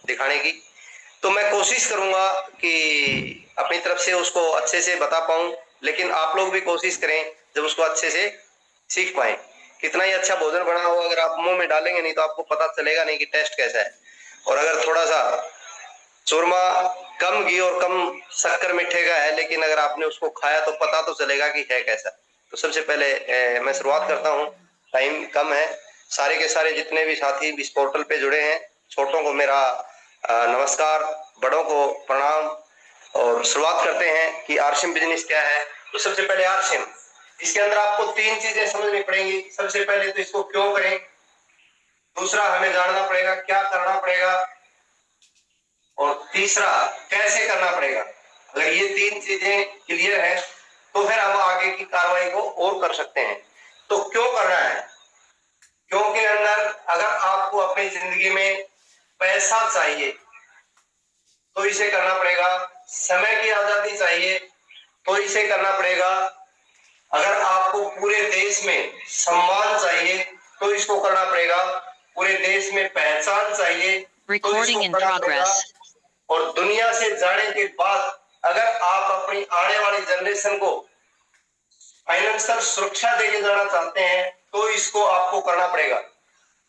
दिखाने की। तो मैं कोशिश करूंगा कि अपनी तरफ से उसको अच्छे से बता पाऊं, लेकिन आप लोग भी कोशिश करें जब उसको अच्छे से सीख पाए। कितना ही अच्छा भोजन बना हो, अगर आप मुंह में डालेंगे नहीं तो आपको पता चलेगा नहीं कि टेस्ट कैसा है। और अगर थोड़ा सा चूरमा कम घी और कम शक्कर मीठे का है, लेकिन अगर आपने उसको खाया तो पता तो चलेगा कि है कैसा। तो सबसे पहले मैं शुरुआत करता हूँ, टाइम कम है। सारे के सारे जितने भी साथी इस पोर्टल पे जुड़े हैं, छोटों को मेरा नमस्कार, बड़ों को प्रणाम। और शुरुआत करते हैं कि आरसीएम बिजनेस क्या है। तो सबसे पहले आरसीएम, इसके अंदर आपको 3 चीजें समझनी पड़ेंगी। सबसे पहले तो इसको क्यों करें, दूसरा हमें जानना पड़ेगा क्या करना पड़ेगा, और तीसरा कैसे करना पड़ेगा। अगर ये 3 चीजें क्लियर है तो फिर हम आगे की कार्रवाई को और कर सकते हैं। तो क्यों करना है, क्योंकि अंदर अगर आपको अपनी जिंदगी में पैसा चाहिए तो इसे करना पड़ेगा, समय की आजादी चाहिए तो इसे करना पड़ेगा, अगर आपको पूरे देश में सम्मान चाहिए तो इसको करना पड़ेगा, पूरे देश में पहचान चाहिए तो इसको करना पड़ेगा, और दुनिया से जाने के बाद अगर आप अपनी आने वाली जनरेशन को फाइनेंशियल सुरक्षा देके जाना चाहते हैं तो इसको आपको करना पड़ेगा।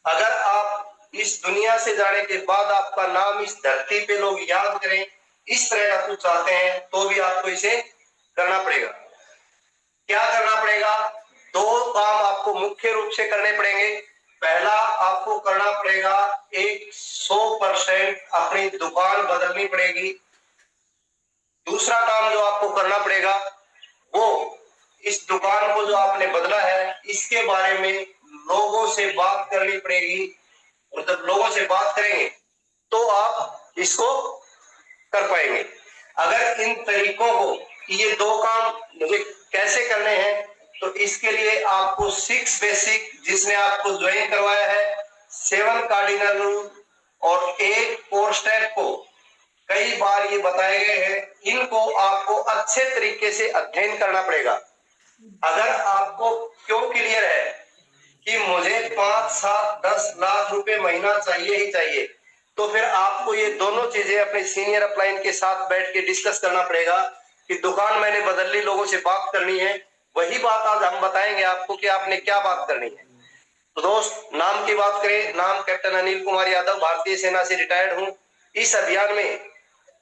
अगर आप इस दुनिया से जाने के बाद आपका नाम इस धरती पे लोग याद करें, इस तरह का कुछ चाहते हैं तो भी आपको इसे करना पड़ेगा। क्या करना पड़ेगा, 2 काम आपको मुख्य रूप से करने पड़ेंगे। पहला, आपको करना पड़ेगा 100% अपनी दुकान बदलनी पड़ेगी। दूसरा काम जो आपको करना पड़ेगा वो इस दुकान को जो आपने बदला है इसके बारे में लोगों से बात करनी पड़ेगी, और जब लोगों से बात करेंगे तो आप इसको कर पाएंगे। अगर इन तरीकों को, ये 2 काम मुझे कैसे करने हैं, तो इसके लिए आपको 6 बेसिक, जिसने आपको ज्वाइन करवाया है, 7 कार्डिनल रूल और 8 कोर स्टेप को कई बार ये बताए गए हैं, इनको आपको अच्छे तरीके से अध्ययन करना पड़ेगा। अगर आपको क्यों क्लियर है कि मुझे 5, 7, 10 लाख रुपए महीना चाहिए ही चाहिए, तो फिर आपको ये दोनों चीजें अपने सीनियर अपलाइन के साथ बैठ के डिस्कस करना पड़ेगा कि दुकान मैंने बदल ली, लोगों से बात करनी है। वही बात आज हम बताएंगे आपको कि आपने क्या बात करनी है। तो दोस्त, नाम की बात करें, नाम कैप्टन अनिल कुमार यादव, भारतीय सेना से रिटायर्ड हूं। इस अभियान में,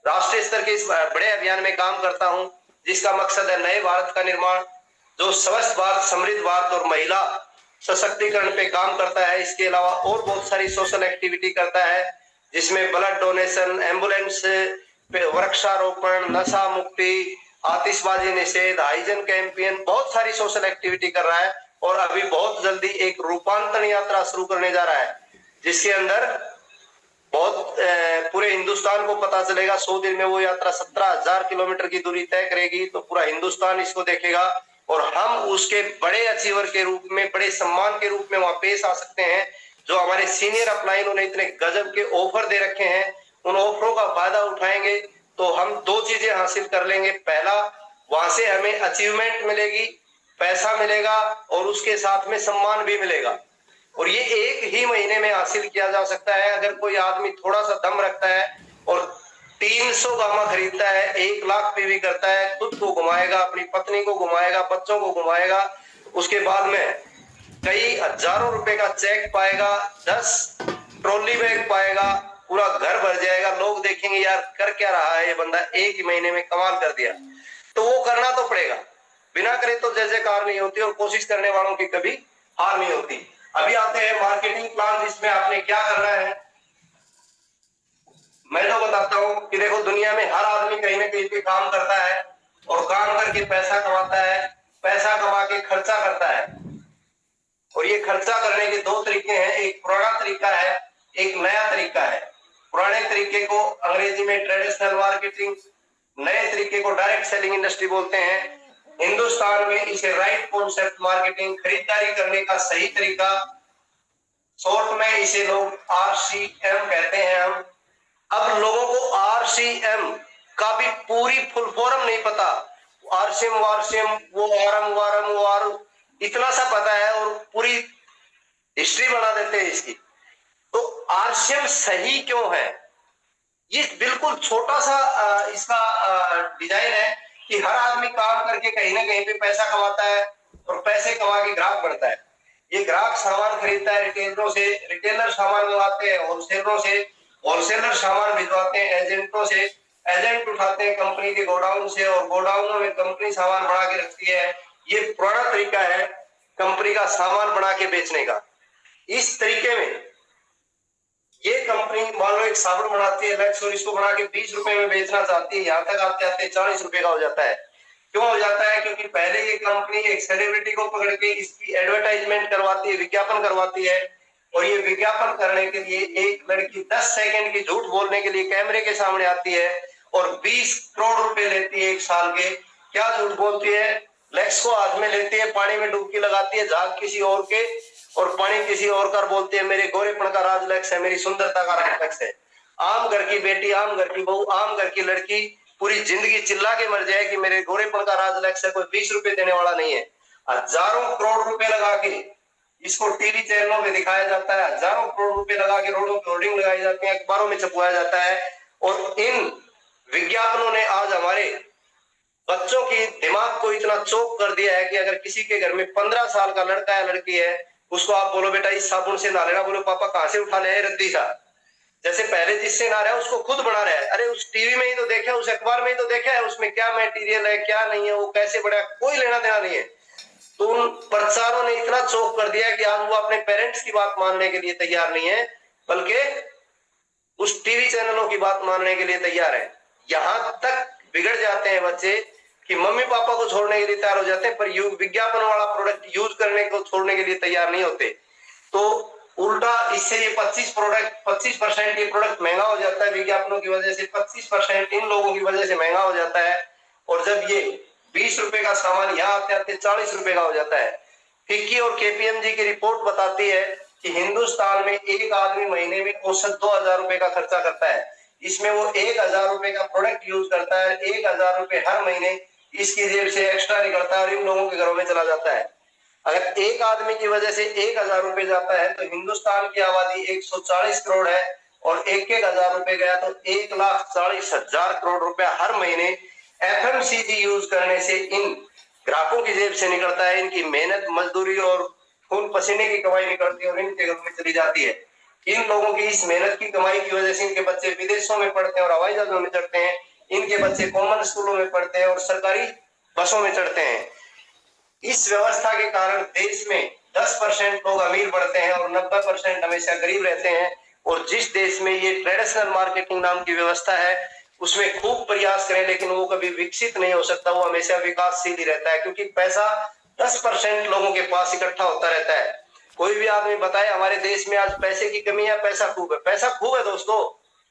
राष्ट्रीय स्तर के इस बड़े अभियान में काम करता हूं, जिसका मकसद है नए भारत का निर्माण, जो स्वस्थ भारत, समृद्ध भारत और महिला सशक्तिकरण पे काम करता है। इसके अलावा और बहुत सारी सोशल एक्टिविटी करता है, जिसमें ब्लड डोनेशन, एम्बुलेंस, वृक्षारोपण, नशा मुक्ति, आतिशबाजी निषेध, हाइजन कैंपेन, बहुत सारी सोशल एक्टिविटी कर रहा है। और अभी बहुत जल्दी एक रूपांतरण यात्रा शुरू करने जा रहा है, जिसके अंदर बहुत पूरे हिंदुस्तान को पता चलेगा। 100 दिन में वो यात्रा 17,000 किलोमीटर की दूरी तय करेगी, तो पूरा हिंदुस्तान इसको देखेगा और हम उसके बड़े अचीवर के रूप में, बड़े सम्मान के रूप में वहां पेश आ सकते हैं। जो हमारे सीनियर अपलाइन उन्हें इतने गजब के ऑफर दे रखे हैं, उन ऑफरों का फायदा उठाएंगे तो हम 2 चीजें हासिल कर लेंगे। पहला, वहां से हमें अचीवमेंट मिलेगी, पैसा मिलेगा और उसके साथ में सम्मान भी मिलेगा। और ये एक ही महीने में हासिल किया जा सकता है अगर कोई आदमी थोड़ा सा दम रखता है और 300 गामा खरीदता है, 1 लाख पे भी करता है, खुद को घुमाएगा, अपनी पत्नी को घुमाएगा, बच्चों को घुमाएगा, उसके बाद में कई हजारों रुपए का चेक पाएगा, 10 ट्रॉली बैग पाएगा, पूरा घर भर जाएगा। लोग देखेंगे यार कर क्या रहा है ये बंदा, एक ही महीने में कमाल कर दिया। तो वो करना तो पड़ेगा, बिना करे तो जय जयकार नहीं होती, और कोशिश करने वालों की कभी हार नहीं होती। अभी आते हैं मार्केटिंग प्लान, जिसमें आपने क्या करना है। मैं तो बताता हूं कि देखो, दुनिया में हर आदमी कहीं ना कहीं पे काम करता है और काम करके पैसा कमाता है, पैसा कमा के खर्चा करता है। और ये खर्चा करने के 2 तरीके हैं, एक पुराना तरीका है, एक नया तरीका है। पुराने तरीके को अंग्रेजी में ट्रेडिशनल मार्केटिंग, नए तरीके को डायरेक्ट सेलिंग इंडस्ट्री बोलते हैं। हिंदुस्तान में इसे राइट कॉन्सेप्ट मार्केटिंग, खरीदारी करने का सही तरीका, शॉर्ट में इसे लोग RCM कहते हैं हम। अब लोगों को RCM का भी पूरी फुल फॉर्म नहीं पता। RCM वारसीएम, वो आरम वारम वार, इतना सा पता है और पूरी हिस्ट्री बना देते हैं इसकी। तो RCM सही क्यों है, ये बिल्कुल छोटा सा इसका डिजाइन है कि हर आदमी काम करके कहीं ना कहीं पे पैसा कमाता है और पैसे कमा के ग्राहक बढ़ता है। ये ग्राहक सामान खरीदता है रिटेलरों से, रिटेलर सामान मंगाते हैं होलसेलरों से, होलसेलर सामान भिजवाते हैं एजेंटों से, एजेंट उठाते हैं कंपनी के गोडाउन से और गोडाउनों में कंपनी सामान बना के रखती है। ये पुराना तरीका है कंपनी का सामान बना के बेचने का। इस तरीके में ये कंपनी मान लो एक साबुन बनाती है लक्स और इसको बना के 20 रुपए में बेचना चाहती है, यहाँ तक आते आते 40 रुपए का हो जाता है। क्यों हो जाता है? क्योंकि पहले ये कंपनी एक सेलिब्रिटी को पकड़ के इसकी एडवर्टाइजमेंट करवाती है, विज्ञापन करवाती है, और ये विज्ञापन करने के लिए एक लड़की 10 सेकंड की झूठ बोलने के लिए कैमरे के सामने आती है और 20 करोड़ रुपए लेती है एक साल के। क्या झूठ बोलती है? लक्स को हाथ में लेती है, पानी में डुबकी लगाती है, झाग किसी और के और पानी किसी और का, बोलती है मेरे गोरेपन का राज लक्स है, मेरी सुंदरता का राज लक्स है। आम घर की बेटी, आम घर की बहू, आम घर की लड़की पूरी जिंदगी चिल्ला के मर जाए कि मेरे गोरेपन का राज लक्स है, कोई 20 रुपए देने वाला नहीं है। हजारों करोड़ रुपए लगा के इसको टीवी चैनलों में दिखाया जाता है, हजारों करोड़ रुपए लगा के रोडों पर होर्डिंग लगाई जाती है, अखबारों में छपवाया जाता है। और इन विज्ञापनों ने आज हमारे बच्चों की दिमाग को इतना चौक कर दिया है कि अगर किसी के घर में 15 साल का लड़का है लड़की है, उसको आप बोलो बेटा इस साबुन से नहा लेना, बोलो पापा कहां से उठा ले रद्दी सा, जैसे पहले जिससे नहा रहा है उसको खुद बना रहा है। अरे उस टीवी में ही तो देखा है, उस अखबार में ही तो देखा है, उसमें क्या मटेरियल है क्या नहीं है, वो कैसे बड़ा, कोई लेना देना नहीं है। तो उन प्रचारों ने इतना चौक कर दिया कि आज वो अपने पेरेंट्स की बात मानने के लिए तैयार नहीं है, बल्कि उस टीवी चैनलों की बात मानने के लिए तैयार है। यहां तक बिगड़ जाते हैं बच्चे कि मम्मी पापा को छोड़ने के लिए तैयार हो जाते हैं, पर विज्ञापन वाला प्रोडक्ट यूज करने को छोड़ने के लिए तैयार नहीं होते। तो उल्टा इससे ये 25% ये प्रोडक्ट महंगा हो जाता है विज्ञापनों की वजह से, 25% इन लोगों की वजह से महंगा हो जाता है। और जब ये 20 रुपए का सामान यहाँ आते आते 40 रुपए का हो जाता है। फिक्की और केपीएमजी की रिपोर्ट बताती है कि हिंदुस्तान में एक आदमी महीने में औसत 2000 रुपए का खर्चा करता है। इसमें वो 1000 रुपए का प्रोडक्ट यूज करता है, 1000 रुपए हर महीने इसकी जेब से एक्स्ट्रा निकलता है और इन लोगों के घरों में चला जाता है। अगर एक आदमी की वजह से 1000 रुपए जाता है तो हिंदुस्तान की आबादी 140 करोड़ है और एक हजार रुपए गया तो 1,40,000 करोड़ रुपया हर महीने एफएमसीजी यूज करने से इन ग्राहकों की जेब से निकलता है। इनकी मेहनत मजदूरी और खून पसीने की कमाई निकलती है और इनके घर में चली जाती है। इन लोगों की इस मेहनत की कमाई की वजह से इनके बच्चे विदेशों में पढ़ते हैं और हवाई जहाजों में चढ़ते हैं, इनके बच्चे कॉमन स्कूलों में पढ़ते हैं और सरकारी बसों में चढ़ते हैं। इस व्यवस्था के कारण देश में 10% लोग अमीर बढ़ते हैं और 90% हमेशा गरीब रहते हैं। और जिस देश में ये ट्रेडिशनल मार्केटिंग नाम की व्यवस्था है उसमें खूब प्रयास करें लेकिन वो कभी विकसित नहीं हो सकता, वो हमेशा विकासशील ही रहता है, क्योंकि पैसा 10% लोगों के पास इकट्ठा होता रहता है। कोई भी आदमी बताए हमारे देश में आज पैसे की कमी है, पैसा खूब है, पैसा खूब है दोस्तों,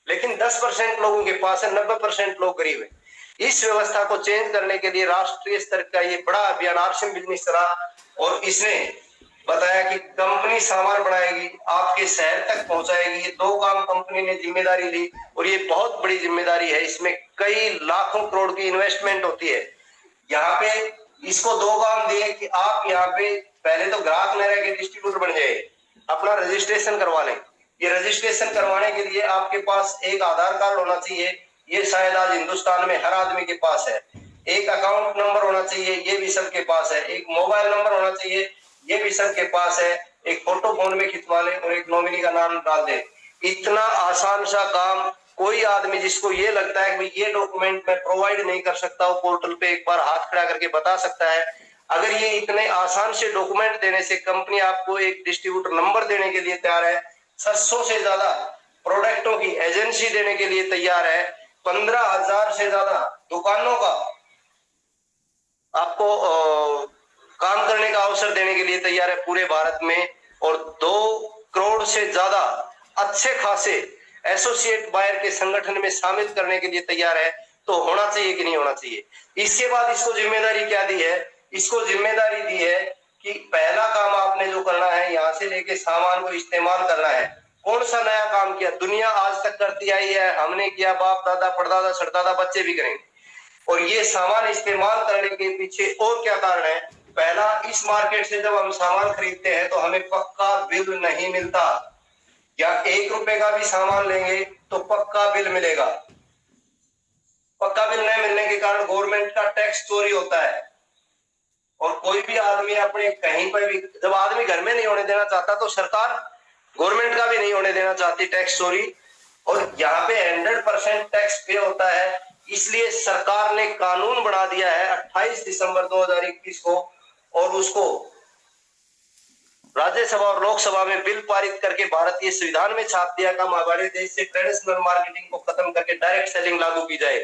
लेकिन 10% लोगों के पास है, 90% लोग गरीब है। इस व्यवस्था को चेंज करने के लिए राष्ट्रीय स्तर का ये बड़ा अभियान आरसीएम बिजनेस चला और इसने बताया कि कंपनी सामान बनाएगी, आपके शहर तक पहुंचाएगी। ये 2 काम कंपनी ने जिम्मेदारी ली और ये बहुत बड़ी जिम्मेदारी है। इसमें कई लाखों करोड़ की इन्वेस्टमेंट होती है। यहाँ पे इसको 2 काम दिए कि आप यहाँ पे पहले तो ग्राहक न रह के डिस्ट्रीब्यूटर बन जाए, अपना रजिस्ट्रेशन करवा लें। ये रजिस्ट्रेशन करवाने के लिए आपके पास एक आधार कार्ड होना चाहिए, ये शायद आज हिंदुस्तान में हर आदमी के पास है। एक अकाउंट नंबर होना चाहिए, ये भी सबके पास है। एक मोबाइल नंबर होना चाहिए, ये भी सबके पास है। एक फोटो फोन में खिंचवा ले और एक नॉमिनी का नाम डाल दे। इतना आसान सा काम कोई आदमी जिसको ये लगता है कि ये डॉक्यूमेंट मैं प्रोवाइड नहीं कर सकता, वो पोर्टल पे एक बार हाथ खड़ा करके बता सकता है। अगर ये इतने आसान से डॉक्यूमेंट देने से कंपनी आपको एक डिस्ट्रीब्यूटर नंबर देने के लिए तैयार है, 700 से ज्यादा प्रोडक्टों की एजेंसी देने के लिए तैयार है, 15,000 से ज्यादा दुकानों का आपको काम करने का अवसर देने के लिए तैयार है पूरे भारत में, और 2 करोड़ से ज्यादा अच्छे खासे एसोसिएट बायर के संगठन में शामिल करने के लिए तैयार है। तो होना चाहिए कि नहीं होना चाहिए? इसके बाद इसको जिम्मेदारी क्या दी है? इसको जिम्मेदारी दी है कि पहला काम आपने जो करना है, यहाँ से लेके सामान को इस्तेमाल करना है। कौन सा नया काम किया? दुनिया आज तक करती आई है, हमने किया, बाप दादा परदादा छठदादा बच्चे भी करेंगे। और ये सामान इस्तेमाल करने के पीछे और क्या कारण है? पहला, इस मार्केट से जब हम सामान खरीदते हैं तो हमें पक्का बिल नहीं मिलता, या 1 रुपए का भी सामान लेंगे तो पक्का बिल मिलेगा। पक्का बिल नहीं मिलने के कारण गवर्नमेंट का टैक्स चोरी होता है। और कोई भी आदमी अपने कहीं पर भी, जब आदमी घर में नहीं होने देना चाहता तो सरकार गवर्नमेंट का भी नहीं होने देना चाहती टैक्स चोरी। और यहाँ पे 100% टैक्स पे होता है। इसलिए सरकार ने कानून बना दिया है 28 दिसंबर 2021 को, और उसको राज्यसभा और लोकसभा में बिल पारित करके भारतीय संविधान में छाप दिया कि हमारे देश से ट्रेडिशनल मार्केटिंग को खत्म करके डायरेक्ट सेलिंग लागू की जाए।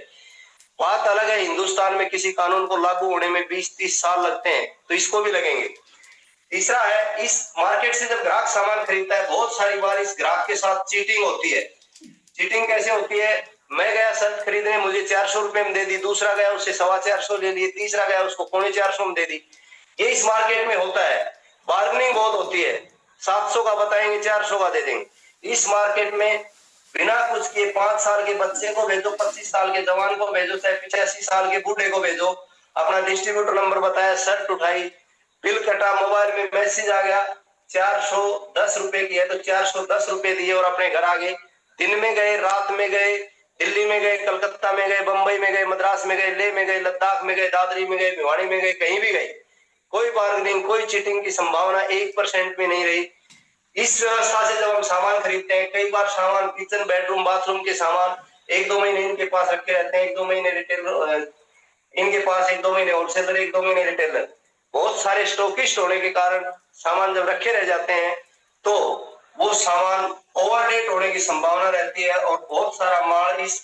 बात अलग है, हिंदुस्तान में किसी कानून को लागू होने में 20-30 साल लगते हैं, तो इसको भी लगेंगे। तीसरा है, इस मार्केट से जब ग्राहक सामान खरीदता है, बहुत सारी बार इस ग्राहक के साथ चीटिंग होती है। चीटिंग कैसे होती है? मैं गया शर्ट खरीदने, मुझे 400 रुपए में दे दी, दूसरा गया उससे 425 ले लिए, तीसरा गया उसको 450 में दे दी। ये इस मार्केट में होता है। बार्गेनिंग बहुत होती है, 700 का बताएंगे 400 का दे देंगे। इस मार्केट में बिना कुछ किए 5 साल के बच्चे को भेजो, 25 साल के जवान को भेजो, चाहे 85 साल के बूढ़े को भेजो, अपना डिस्ट्रीब्यूटर नंबर बताया, शर्ट उठाई, बिल कटा, मोबाइल में मैसेज आ गया 410 रुपए की है तो 410 रुपए दिए और अपने घर आ गए। दिन में गए, रात में गए, दिल्ली में गए, कलकत्ता में गए, बंबई में गए, मद्रास में गए, लेह में गए, लद्दाख में गए, दादरी में गए, भिवाड़ी में गए, कहीं भी गए, कोई बार्गेनिंग, कोई चीटिंग की संभावना 1% भी नहीं रही। इस व्यवस्था से जब हम सामान खरीदते हैं, कई बार सामान किचन, बेडरूम, बाथरूम के सामान 1-2 महीने इनके पास रखे रहते हैं, 1-2 महीने रिटेलर इनके पास, 1-2 महीने होलसेलर, 1-2 महीने रिटेलर। बहुत सारे स्टॉकिस्ट होने के कारण सामान जब रखे रह जाते हैं तो वो सामान ओवरडेट होने की संभावना रहती है, और बहुत सारा माल इस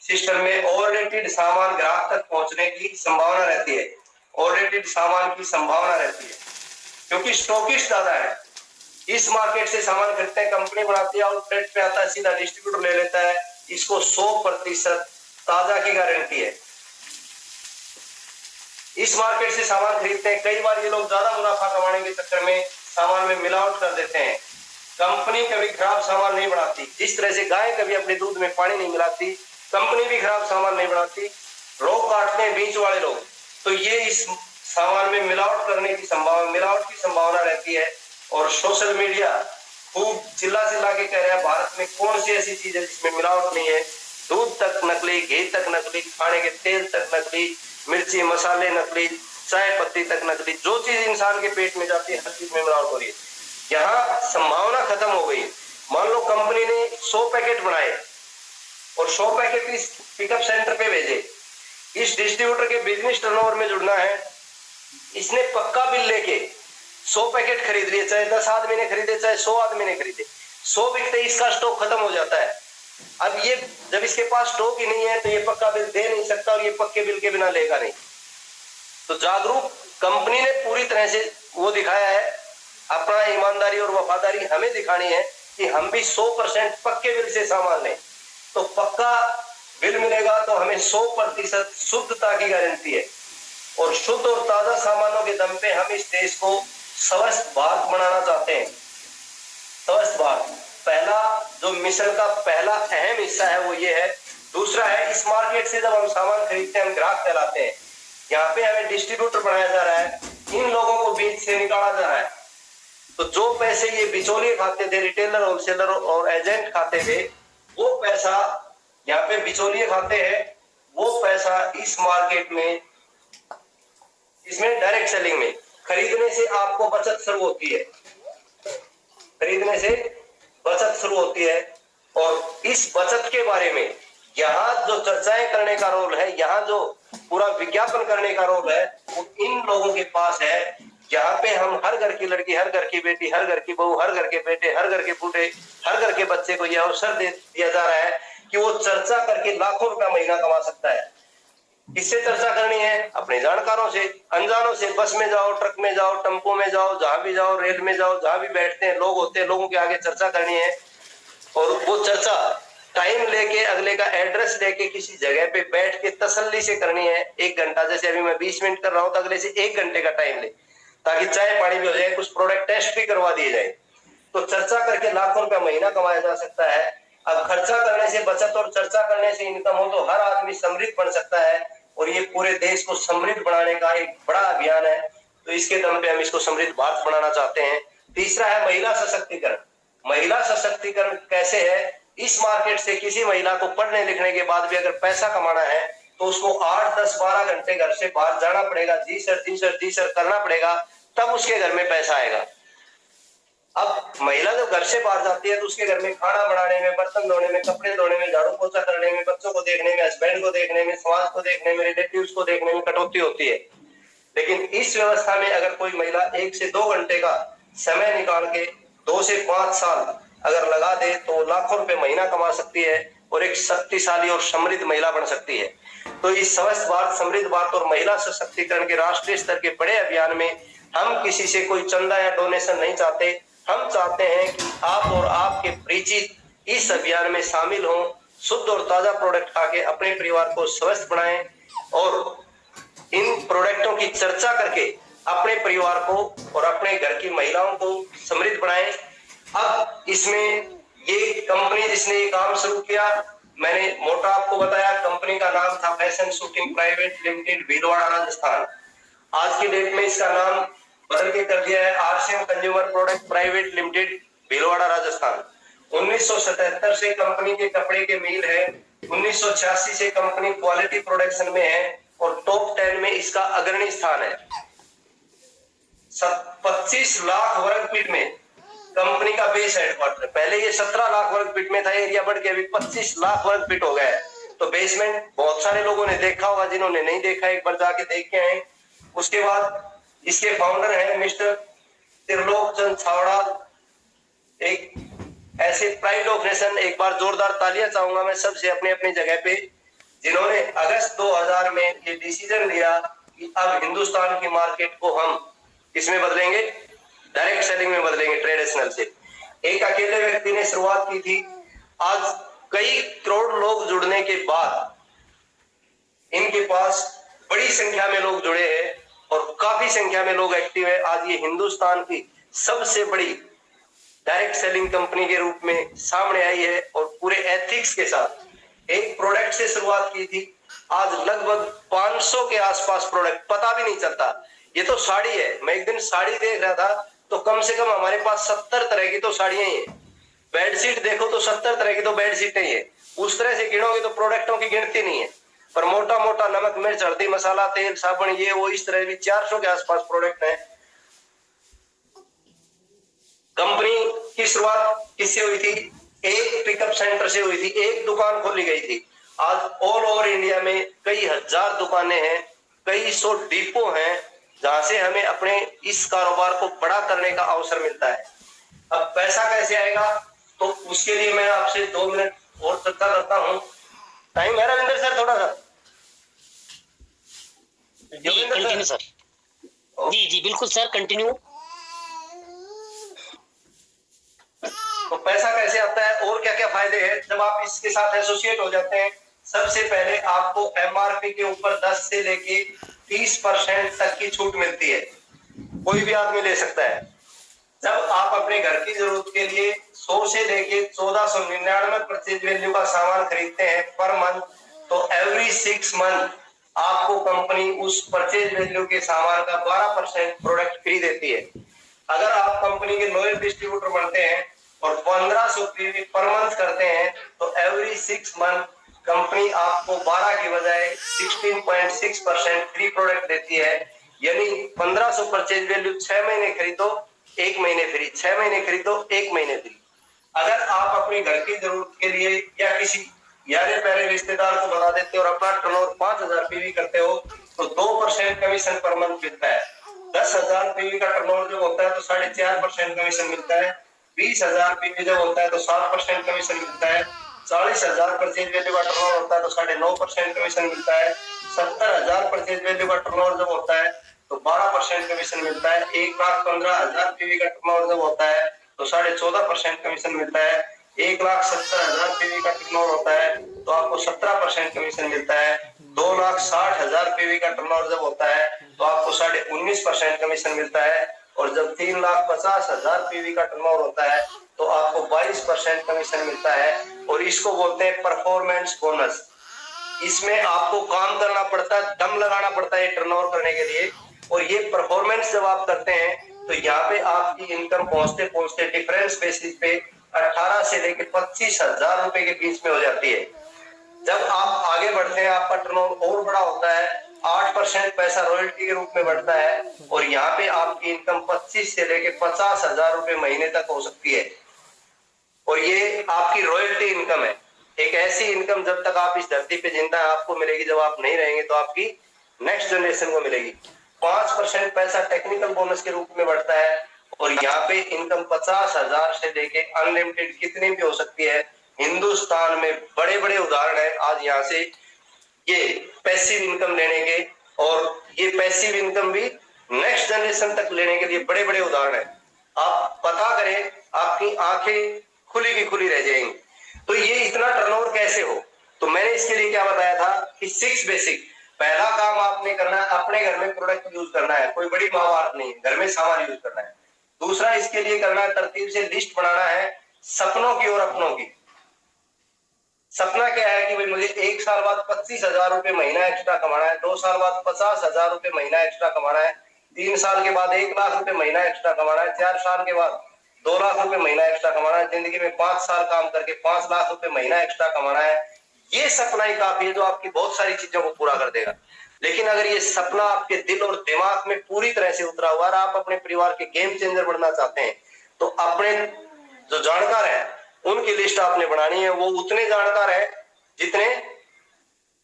सिस्टम में ओवररेटेड सामान ग्राहक तक पहुंचने की संभावना रहती है। ओवररेटेड सामान की संभावना रहती है क्योंकि स्टॉकिस्ट ज्यादा है। इस मार्केट से सामान खरीदते हैं, कंपनी बनाती है, आउटलेट पे आता है, सीधा डिस्ट्रीब्यूटर ले लेता है। इसको 100% ताजा की गारंटी है। इस मार्केट से सामान खरीदते हैं, कई बार ये लोग ज्यादा मुनाफा कमाने के चक्कर में सामान में मिलावट कर देते हैं। कंपनी कभी खराब सामान नहीं बनाती। जिस तरह से गाय कभी अपने दूध में पानी नहीं मिलाती, कंपनी भी खराब सामान नहीं बनाती। रोग काटते हैं बीच वाले लोग, तो ये इस सामान में मिलावट करने की संभावना रहती है। और सोशल मीडिया खूब चिल्ला के कह रहा है भारत में कौन सी ऐसी चीज है जिसमें मिलावट नहीं है। दूध तक नकली, घी तक नकली, खाने के तेल तक नकली, मिर्ची मसाले नकली, चाय पत्ती तक नकली। जो चीज इंसान के पेट में जाती है हर चीज में मिलावट हो रही है। यहाँ संभावना खत्म हो गई। मान लो कंपनी ने 100 पैकेट बनाए और 100 पैकेट इस पिकअप सेंटर पे भेजे। इस डिस्ट्रीब्यूटर के बिजनेस टर्नओवर में जुड़ना है, इसने पक्का बिल लेके 100 पैकेट खरीद लिए, चाहे 10 आदमी ने खरीदे, चाहे 100 आदमी ने खरीदे, 100 बिकते इसका स्टॉक खत्म हो जाता है। अब ये जब इसके पास स्टॉक ही नहीं है तो ये पक्का बिल दे नहीं सकता, और ये पक्के बिल के बिना लेगा नहीं। तो जागरूक कंपनी ने पूरी तरह से वो दिखाया है, अपना ईमानदारी और वफादारी हमें दिखानी है कि हम भी 100% पक्के बिल से सामान लें। तो पक्का बिल मिलेगा तो हमें 100% शुद्धता की गारंटी है। और शुद्ध और ताजा सामानों के दम पे हम इस देश को स्वस्थ भारत बनाना चाहते हैं। स्वस्थ भारत पहला जो मिशन का पहला अहम हिस्सा है वो ये है। दूसरा है, इस मार्केट से जब हम सामान खरीदते हैं हम ग्राहक कहलाते हैं। यहाँ पे हमें डिस्ट्रीब्यूटर बनाया जा रहा है, इन लोगों को बीच से निकाला जा रहा है। तो जो पैसे ये बिचौलिए खाते थे, रिटेलर, होलसेलर और एजेंट खाते थे, वो पैसा यहाँ पे बिचौलिए खाते हैं। वो पैसा इस मार्केट में, इसमें डायरेक्ट सेलिंग में खरीदने से आपको बचत शुरू होती है, खरीदने से बचत शुरू होती है। और इस बचत के बारे में यहाँ जो चर्चाएं करने का रोल है, यहाँ जो पूरा विज्ञापन करने का रोल है, वो इन लोगों के पास है। यहाँ पे हम हर घर की लड़की, हर घर की बेटी, हर घर की बहू, हर घर के बेटे, हर घर के बूढ़े, हर घर के बच्चे को यह अवसर दे दिया जा रहा है कि वो चर्चा करके लाखों रुपया महीना कमा सकता है। किससे चर्चा करनी है? अपने जानकारों से, अनजानों से। बस में जाओ, ट्रक में जाओ, टेम्पो में जाओ, जहां भी जाओ, रेल में जाओ, जहां भी बैठते हैं लोग होते हैं, लोगों के आगे चर्चा करनी है। और वो चर्चा टाइम लेके, अगले का एड्रेस लेके, किसी जगह पे बैठ के तसल्ली से करनी है। 1 घंटा, जैसे अभी मैं 20 मिनट कर रहा हूं तो अगले से 1 घंटे का टाइम ले, ताकि चाय पानी भी हो जाए, कुछ प्रोडक्ट टेस्ट भी करवा दिए जाए। तो चर्चा करके लाखों रुपया महीना कमाया जा सकता है। अब खर्चा करने से बचत और चर्चा करने से इनकम हो तो हर आदमी समृद्ध बन सकता है, और ये पूरे देश को समृद्ध बनाने का एक बड़ा अभियान है। तो इसके दम पे हम इसको समृद्ध भारत बनाना चाहते हैं। तीसरा है महिला सशक्तिकरण। महिला सशक्तिकरण कैसे है? इस मार्केट से किसी महिला को पढ़ने लिखने के बाद भी अगर पैसा कमाना है तो उसको 8, 10, 12 घंटे घर से बाहर जाना पड़ेगा, जी सर जी सर जी सर करना पड़ेगा, तब उसके घर में पैसा आएगा। अब महिला जब घर से बाहर जाती है तो उसके घर में खाना बनाने में, बर्तन धोने में, कपड़े धोने में, झाड़ू पोछा करने में, बच्चों को देखने में, हस्बैंड को देखने में, समाज को देखने में, रिलेटिव्स को देखने में कटौती होती है। लेकिन इस व्यवस्था में अगर कोई महिला 1 से 2 घंटे का समय निकाल के 2 से 5 साल अगर लगा दे तो लाखों रुपए महीना कमा सकती है और एक शक्तिशाली और समृद्ध महिला बन सकती है। तो इस स्वस्थ भारत, समृद्ध भारत और महिला सशक्तिकरण के राष्ट्रीय स्तर के बड़े अभियान में हम किसी से कोई चंदा या डोनेशन नहीं चाहते। हम चाहते हैं कि आप और आपके परिचित इस अभियान में शामिल हों, शुद्ध और ताजा प्रोडक्ट खा के अपने परिवार को स्वस्थ बनाएं और इन प्रोडक्टों की चर्चा करके अपने परिवार को और अपने घर की महिलाओं को समृद्ध बनाएं। अब इसमें ये कंपनी जिसने ये काम शुरू किया, मैंने मोटा आपको बताया, कंपनी का नाम था fashion shooting private limited, Bhilwara Rajasthan. आज की डेट में इसका नाम बदल के कर दिया है RCM consumer product private limited, Bhilwara Rajasthan. 1977 से कंपनी के कपड़े के मिल है, 1986 से कंपनी क्वालिटी प्रोडक्शन में है और टॉप 10 में इसका अग्रणी स्थान है। 25 लाख वर्ग फीट में कंपनी का बेस हेडक्वार्टर, पहले ये 17 लाख वर्ग फीट में था, एरिया बढ़ के अभी 25 लाख वर्ग फीट हो गया है। तो बेसमेंट बहुत सारे लोगों ने देखा होगा, जिन्होंने नहीं देखा एक बार जाके देख के आए। उसके बाद इसके फाउंडर है मिस्टर त्रिलोक चंद छावड़ा, एक ऐसे प्राइड ऑफ नेशन। एक बार जोरदार तालियां चाहूंगा मैं सबसे अपने अपनी जगह पे, जिन्होंने अगस्त 2000 में ये डिसीजन लिया कि अब हिंदुस्तान की मार्केट को हम किसमें बदलेंगे, डायरेक्ट सेलिंग में बदलेंगे, ट्रेडिशनल से। एक अकेले व्यक्ति ने शुरुआत की थी, आज कई करोड़ लोग जुड़ने के बाद इनके पास बड़ी संख्या में लोग जुड़े हैं और काफी संख्या में लोग एक्टिव है। आज ये हिंदुस्तान की सबसे बड़ी डायरेक्ट सेलिंग कंपनी के रूप में सामने आई है और पूरे एथिक्स के साथ। एक प्रोडक्ट से शुरुआत की थी, आज लगभग 500 के आसपास प्रोडक्ट, पता भी नहीं चलता। ये तो साड़ी है, मैं एक दिन साड़ी देख रहा था तो कम से कम हमारे पास 70 तरह की तो साड़ियां ही है। बेडशीट देखो तो 70 तरह की तो बेडशीट ही है। उस तरह से गिनोगे तो प्रोडक्टों की गिनती नहीं है। पर मोटा मोटा नमक मिर्च हल्दी मसाला तेल साबुन ये वो इस तरह भी 400 के आसपास प्रोडक्ट है। कंपनी की शुरुआत किससे हुई थी? एक पिकअप सेंटर से हुई थी, एक दुकान खोली गई थी। आज ऑल ओवर इंडिया में कई हजार दुकानें हैं, कई सौ डिपो हैं, जहां से हमें अपने इस कारोबार को बड़ा करने का अवसर मिलता है। अब पैसा कैसे आएगा, तो उसके लिए मैं आपसे 2 मिनट और चर्चा करता हूँ। टाइम है रविंद्र सर थोड़ा सा? जी कंटिन्यू सर। जी जी बिल्कुल सर, कंटिन्यू। तो पैसा कैसे आता है और क्या क्या फायदे हैं जब आप इसके साथ एसोसिएट हो जाते हैं? सबसे पहले आपको एमआरपी के ऊपर 10 से लेके 30% तक की छूट मिलती है, कोई भी आदमी ले सकता है। जब आप अपने घर की जरूरत के लिए 100 से लेके 1499 परचेज वैल्यू का सामान खरीदते हैं पर मंथ, तो एवरी 6 मंथ आपको कंपनी उस परचेज वैल्यू के सामान का 12% प्रोडक्ट फ्री देती है। अगर आप कंपनी के लॉयल डिस्ट्रीब्यूटर बनते हैं और 1500 पीवी पर मंथ करते हैं तो एवरी 6 मंथ कंपनी आपको 12 की बजाय 16.6% फ्री प्रोडक्ट देती है। यानी 1500 परचेज वैल्यू 6 महीने खरीदो 1 महीने फ्री, 6 महीने खरीदो 1 महीने फ्री। अगर आप अपने घर की जरूरत के लिए या किसी यारे प्यारे रिश्तेदार को बता देते हो और अपना टर्नओवर 5000 पीवी करते हो तो 2% कमीशन पर मंथ मिलता है। 10,000 पीवी का टर्नओवर जब होता है तो 4.5% कमीशन मिलता है। 20,000 पीवी जब होता है तो 7% कमीशन मिलता है। 40,000 परचेज वैल्यू का टर्नओवर होता है तो 9.5% कमीशन मिलता है। 70,000 परचेज वैल्यू का टर्नओवर जब होता है तो 12% कमीशन मिलता है। 1,15,000 पीवी का टर्नओवर जब होता है तो 14.5% कमीशन मिलता है। 1,70,000 पीवी का टर्नओवर होता है तो आपको 17% कमीशन मिलता है। 2,60,000 पीवी का टर्नओवर जब होता है तो आपको 19.5% कमीशन मिलता है। और जब 3,50,000 पीवी का टर्नओवर होता है तो आपको 22% कमीशन मिलता है। और इसको बोलते हैं परफॉर्मेंस बोनस। इसमें आपको काम करना पड़ता है, दम लगाना पड़ता है टर्नओवर करने के लिए। और ये परफॉर्मेंस जब आप करते हैं तो यहाँ पे आपकी इनकम पहुंचते पहुंचते डिफरेंस बेसिस पे 18 से लेकर 25,000 रुपए के बीच में हो जाती है। जब आप आगे बढ़ते हैं आपका टर्नओवर और बड़ा होता है, 8% पैसा रॉयल्टी के रूप में बढ़ता है और यहाँ पे आपकी इनकम 25 से लेकर 50,000 रुपए महीने तक हो सकती है। और ये आपकी रॉयल्टी इनकम है। एक ऐसी इनकम जब तक आप इस धरती पे जिंदा है आपको मिलेगी, जब आप नहीं रहेंगे तो आपकी नेक्स्ट जनरेशन को मिलेगी। 5% पैसा टेक्निकल बोनस के रूप में बढ़ता है और यहाँ पे इनकम 50,000 से लेके अनलिमिटेड कितनी भी हो सकती है। हिंदुस्तान में बड़े बड़े उदाहरण है आज यहाँ से ये पैसिव इनकम लेने के, और ये पैसिव इनकम भी नेक्स्ट जनरेशन तक लेने के लिए बड़े बड़े उदाहरण है। आप पता करें, आपकी आंखें खुली की खुली रह जाएंगी। तो ये इतना टर्नओवर कैसे हो, तो मैंने इसके लिए क्या बताया था कि 6 बेसिक। पहला काम आपने करना है, अपने घर में प्रोडक्ट यूज करना है, कोई बड़ी महाभारत नहीं है, घर में सामान यूज करना है। दूसरा इसके लिए करना है, तरतीब से लिस्ट बनाना है सपनों की और अपनों की। सपना क्या है कि भाई मुझे 1 साल बाद 25,000 रुपए महीना एक्स्ट्रा कमाना है, 2 साल बाद 50,000 रुपए महीना एक्स्ट्रा कमाना है, 3 साल के बाद 1 लाख रुपए महीना एक्स्ट्रा कमाना है, 4 साल के बाद 2 लाख रुपए महीना एक्स्ट्रा कमाना है, जिंदगी में 5 साल काम करके 5 लाख रुपए महीना एक्स्ट्रा कमाना है। ये सपना ही काफी है जो आपकी बहुत सारी चीजों को पूरा कर देगा। लेकिन अगर ये सपना आपके दिल और दिमाग में पूरी तरह से उतरा हुआ और आप अपने परिवार के गेम चेंजर बनना चाहते हैं तो अपने जो जानकार है उनकी लिस्ट आपने बनानी है। वो उतने जानकार है जितने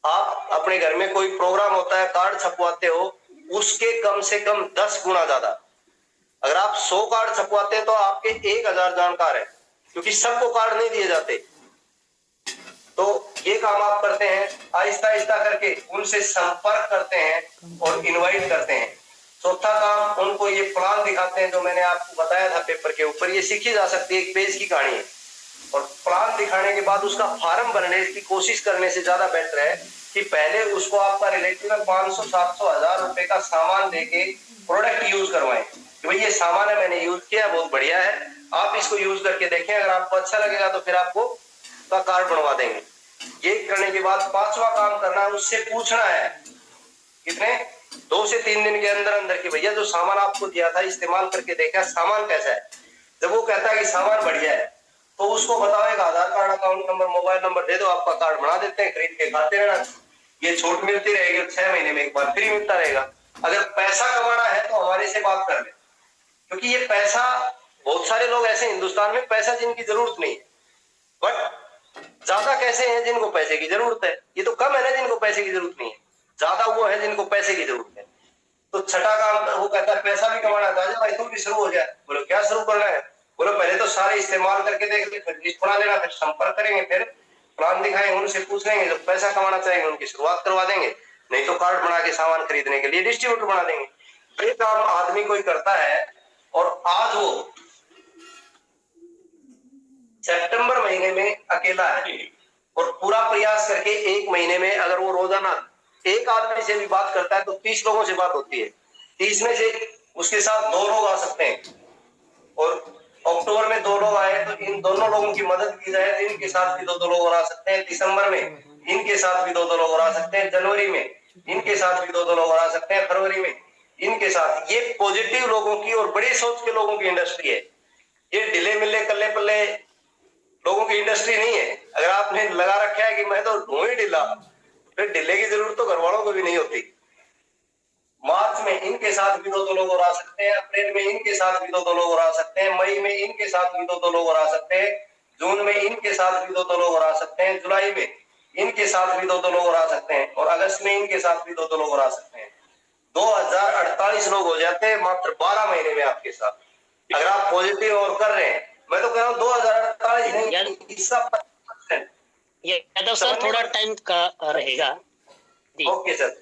आप अपने घर में कोई प्रोग्राम होता है कार्ड छपवाते हो उसके कम से कम 10 गुना ज्यादा। अगर आप 100 कार्ड छपवाते हैं तो आपके 1000 जानकार है, क्योंकि सबको कार्ड नहीं दिए जाते। तो ये काम आप करते हैं, आहिस्ता आहिस्ता करके उनसे संपर्क करते हैं और इनवाइट करते हैं। चौथा काम, उनको ये प्लान दिखाते हैं जो मैंने आपको बताया था पेपर के ऊपर। ये सीखी जा सकती है, 1 पेज की कहानी है। और प्लान दिखाने के बाद उसका फार्म भरने की कोशिश करने से ज्यादा बेटर है कि पहले उसको आपका रिलेटिव 500, 700, 1000 रुपए का सामान देके प्रोडक्ट यूज करवाएं कि भाई ये सामान है, मैंने यूज किया, बहुत बढ़िया है, आप इसको यूज करके देखें, अगर आपको अच्छा लगेगा तो फिर आपको का कार्ड बनवा देंगे। ये करने के बाद 5वां काम करना है, उससे पूछना है कितने 2 से 3 दिन के अंदर अंदर कि भैया जो सामान आपको दिया था इस्तेमाल करके देखा, सामान कैसा है। जब वो कहता है कि सामान बढ़िया है तो उसको बताओ, एक Aadhaar card, account number, mobile number दे दो, आपका कार्ड बना देते हैं, खरीद के खाते रहना। ये छूट मिलती रहेगी, 6 महीने में एक बार फ्री मिलता रहेगा। अगर पैसा कमाना है तो हमारे से बात कर ले, क्योंकि ये पैसा, बहुत सारे लोग ऐसे हिंदुस्तान में पैसा जिनकी जरूरत नहीं है, बट ज्यादा कैसे हैं जिनको पैसे की जरूरत है। ये तो कम है ना जिनको पैसे की जरूरत नहीं है, ज्यादा वो है जिनको पैसे की जरूरत है। तो छठा काम वो कहता है पैसा भी कमाना था, भाई तुम भी शुरू हो जाए। बोलो क्या शुरू करना है, बोलो पहले तो सारे इस्तेमाल करके देख ले, फिर लिस्ट बना लेना, फिर संपर्क करेंगे, फिर प्लान दिखाएंगे, उनसे पूछ लेंगे, जो पैसा कमाना चाहेंगे उनकी शुरुआत करवा देंगे, नहीं तो कार्ड बना के सामान खरीदने के लिए डिस्ट्रीब्यूटर बना देंगे। ये काम आदमी कोई करता है और आज वो सितंबर महीने में अकेला है और पूरा प्रयास करके 1 महीने में अगर वो रोजाना एक आदमी से भी बात करता है तो 30 लोगों से बात होती है। 30 में से उसके साथ 2 लोग आ सकते हैं, और अक्टूबर में 2 लोग आए तो इन दोनों लोगों की मदद की जाए तो इनके साथ भी 2 लोग और आ सकते हैं। दिसंबर में इनके साथ भी 2 लोग और आ सकते हैं। जनवरी में इनके साथ भी 2 लोग और आ सकते हैं। फरवरी में इनके साथ। ये पॉजिटिव लोगों की और बड़ी सोच के लोगों की इंडस्ट्री है। ये ढिले मिले कल्ले पल्ले लोगों की इंडस्ट्री नहीं है। अगर आपने लगा रखा है कि मैं तो हूं ही ढीला, फिर ढीले की जरूरत तो घर वालों को भी नहीं होती। मार्च में इनके साथ भी 2 लोग और आ सकते हैं। अप्रैल में इनके साथ भी 2 लोग और आ सकते हैं। मई में इनके साथ भी 2 लोग और आ सकते हैं। जून में इनके साथ भी 2 लोग और आ सकते हैं। जुलाई में इनके साथ भी 2 लोग और आ सकते हैं। और अगस्त में इनके साथ भी 2 लोग और आ सकते हैं। 2048 लोग हो जाते हैं मात्र 12 महीने में आपके साथ, अगर आप पॉजिटिव और कर रहे हैं। मैं तो कह रहा हूँ 2048 नहीं, इसका 50%। यादव सर थोड़ा टाइम का रहेगा। ओके सर,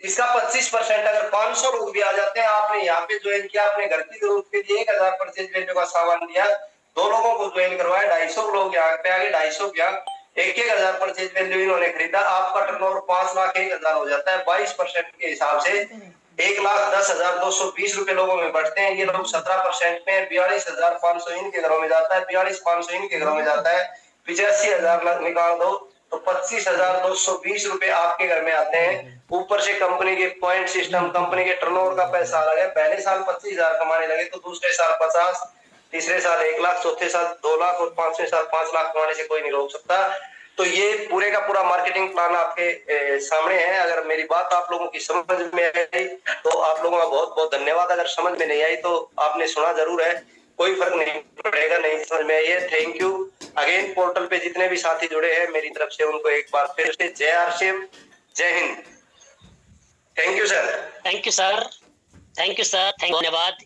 इसका 25%। अगर 500 लोग भी आ जाते हैं, आपने यहाँ पे ज्वाइन किया, आपने घर की जरूरत के लिए 1000 परचेज वैल्यू का सामान दिया, 2 लोगों को ज्वाइन करवाया, 250 लोग यहाँ पे आगे, 250 क्या 1,000 परचेज वैल्यू इन्होंने खरीदा, आपका टर्नओवर 5,01,000 हो जाता है। 22% के हिसाब से 1,10,220 रुपए लोगों में बढ़ते हैं। ये लोग 17% में 42,500 इनके घरों में जाता है, 42,500 इनके घरों में जाता है। 85,000 निकाल दो तो 25,220 रुपए आपके घर में आते हैं। ऊपर से कंपनी के पॉइंट सिस्टम, कंपनी के टर्नओवर का पैसा अलग है। पहले साल 25,000 कमाने लगे तो दूसरे साल 50, तीसरे साल 1 लाख, चौथे साल 2 लाख और 5वें साल 5 लाख कमाने से कोई नहीं रोक सकता। तो ये पूरे का पूरा मार्केटिंग प्लान आपके सामने है। अगर मेरी बात आप लोगों की समझ में आई तो आप लोगों का बहुत बहुत धन्यवाद। अगर समझ में नहीं आई तो आपने सुना जरूर है, कोई फर्क नहीं पड़ेगा, नहीं समझ में आई है। Thank you again. पोर्टल पे जितने भी साथी जुड़े हैं मेरी तरफ से उनको एक बार फिर से जय आरसीएम, जय Hind. Thank you sir. Thank you sir, thank you sir, धन्यवाद।